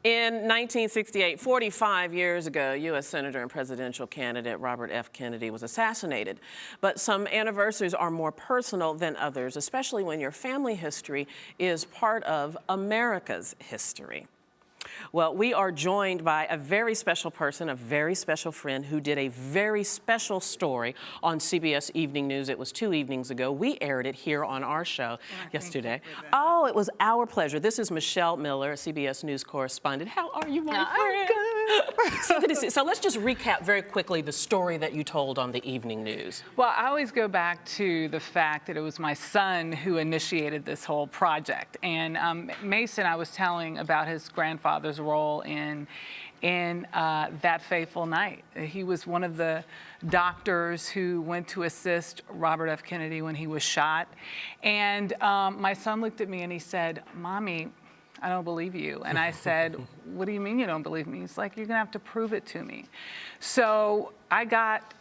In 1968, 45 years ago, U.S. Senator and presidential candidate Robert F. Kennedy was assassinated. But some anniversaries are more personal than others, especially when your family history is part of America's history. Well, we are joined by a very special person, a very special friend who did a very special story on CBS Evening News. It was 2 evenings ago. We aired it here on our show yesterday. Oh, it was our pleasure. This is Michelle Miller, a CBS News correspondent. How are you, my friend? I'm good. So good to see. So let's just recap very quickly the story that you told on the Evening News. Well, I always go back to the fact that it was my son who initiated this whole project. And Mason, I was telling about his grandfather's role in that fateful night. He was one of the doctors who went to assist Robert F. Kennedy when he was shot. And my son looked at me and he said, "Mommy, I don't believe you." And I said, "What do you mean you don't believe me?" He's like, "You're gonna have to prove it to me." So I got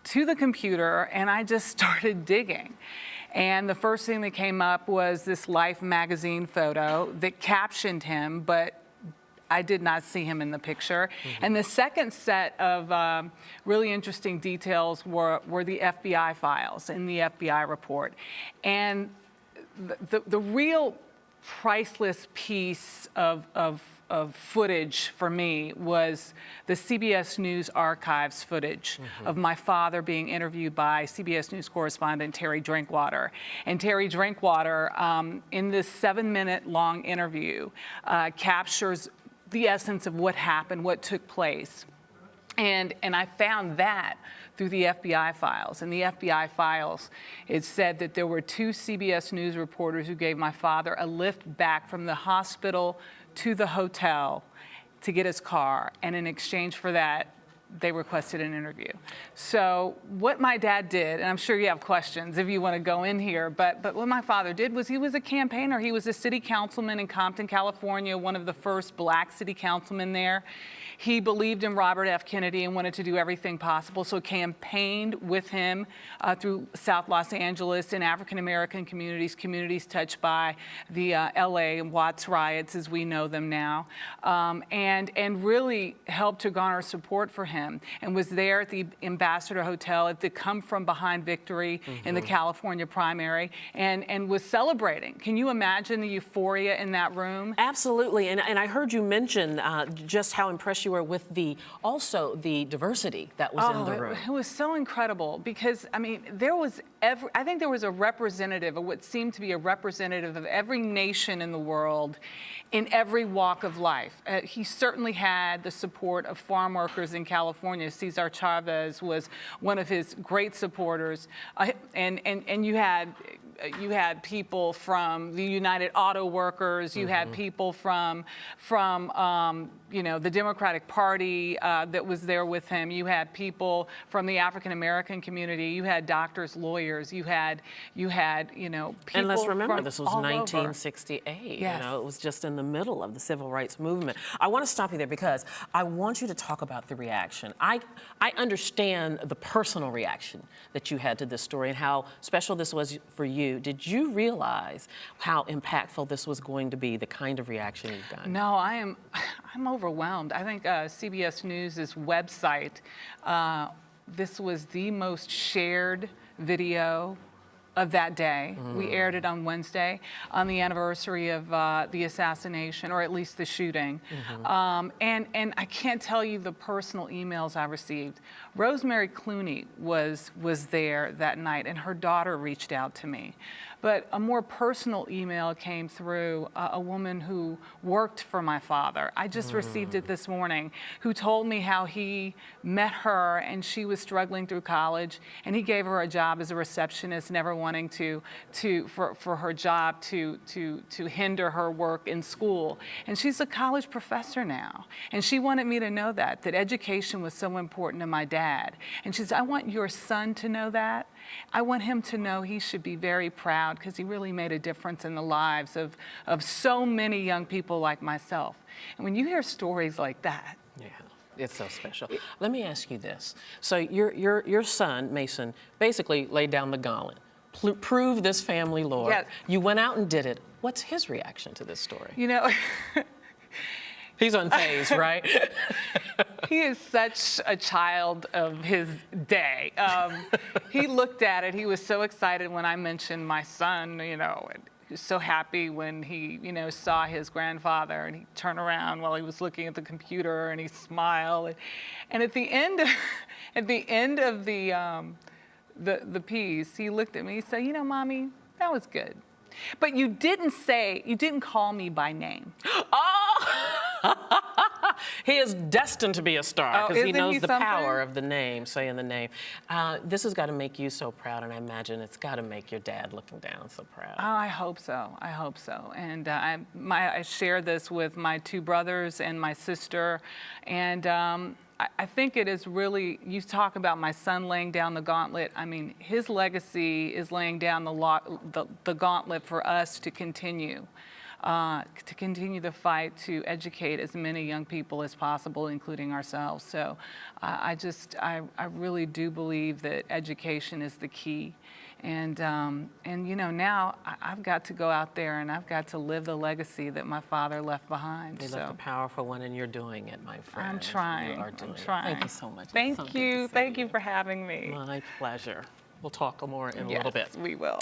to the computer and I just started digging. And the first thing that came up was this Life magazine photo that captioned him, but I did not see him in the picture. And the second set of really interesting details were the FBI files in the FBI report. And the real priceless piece of footage for me was the CBS News archives footage of my father being interviewed by CBS News correspondent Terry Drinkwater. And Terry Drinkwater, in this 7-minute long interview, captures the essence of what happened, what took place. And I found that through the FBI files. In the FBI files, it said that there were 2 CBS News reporters who gave my father a lift back from the hospital to the hotel to get his car. And in exchange for that, they requested an interview. So what my dad did, and I'm sure you have questions if you want to go in here, but what my father did was he was a campaigner. He was a city councilman in Compton, California, one of the first black city councilmen there. He believed in Robert F. Kennedy and wanted to do everything possible, so campaigned with him through South Los Angeles in African-American communities touched by the LA and Watts riots as we know them now, and really helped to garner support for him, and was there at the Ambassador Hotel at the Come From Behind victory in the California primary, and was celebrating. Can you imagine the euphoria in that room? Absolutely, and I heard you mention just how impressed you were with also the diversity that was in the room. It was so incredible because, I mean, I think there was a representative, or what seemed to be a representative of every nation in the world in every walk of life. He certainly had the support of farm workers in California. Cesar Chavez was one of his great supporters, and you had people from the United Auto Workers. You had people from you know, the Democratic Party that was there with him. You had people from the African American community. You had doctors, lawyers. You had you know, people. And let's remember, from this was 1968. Yes. You know, it was just in the middle of the civil rights movement. I want to stop you there because I want you to talk about the reaction. I understand the personal reaction that you had to this story and how special this was for you. Did you realize how impactful this was going to be, the kind of reaction you've gotten? No, I'm overwhelmed. I think CBS News' website, this was the most shared video of that day. We aired it on Wednesday on the anniversary of the assassination, or at least the shooting. And I can't tell you the personal emails I received. Rosemary Clooney was there that night, and her daughter reached out to me. But a more personal email came through a woman who worked for my father. I just received it this morning, who told me how he met her and she was struggling through college, and he gave her a job as a receptionist, never wanting for her job to hinder her work in school. And she's a college professor now. And she wanted me to know that education was so important to my dad. And she said, "I want your son to know that. I want him to know he should be very proud because he really made a difference in the lives of so many young people like myself." And when you hear stories like that, yeah, it's so special. Let me ask you this. So your son, Mason, basically laid down the gauntlet. Prove this family, Lord. Yes. You went out and did it. What's his reaction to this story? you know, He's unfazed, right? He is such a child of his day. He looked at it. He was so excited when I mentioned my son, you know, and he was so happy when he, you know, saw his grandfather, and he turned around while he was looking at the computer and he smiled. And at the end of the piece, he looked at me, he said, you know, Mommy, that was good. But you didn't call me by name. Oh! He is destined to be a star because he isn't knows he the something? power of the name, saying the name. This has got to make you so proud, and I imagine it's got to make your dad looking down so proud. Oh, I hope so. I hope so. And I share this with my two brothers and my sister. And I think it is really, you talk about my son laying down the gauntlet. I mean, his legacy is laying down the gauntlet for us to continue the fight to educate as many young people as possible, including ourselves. So I really do believe that education is the key. And you know, now I've got to go out there and I've got to live the legacy that my father left behind. You left a powerful one, and you're doing it, my friend. I'm trying. You are doing I'm trying. it. Thank you so much. Thank you. Thank you for having me. My pleasure. We'll talk more in a Yes, little bit. we will.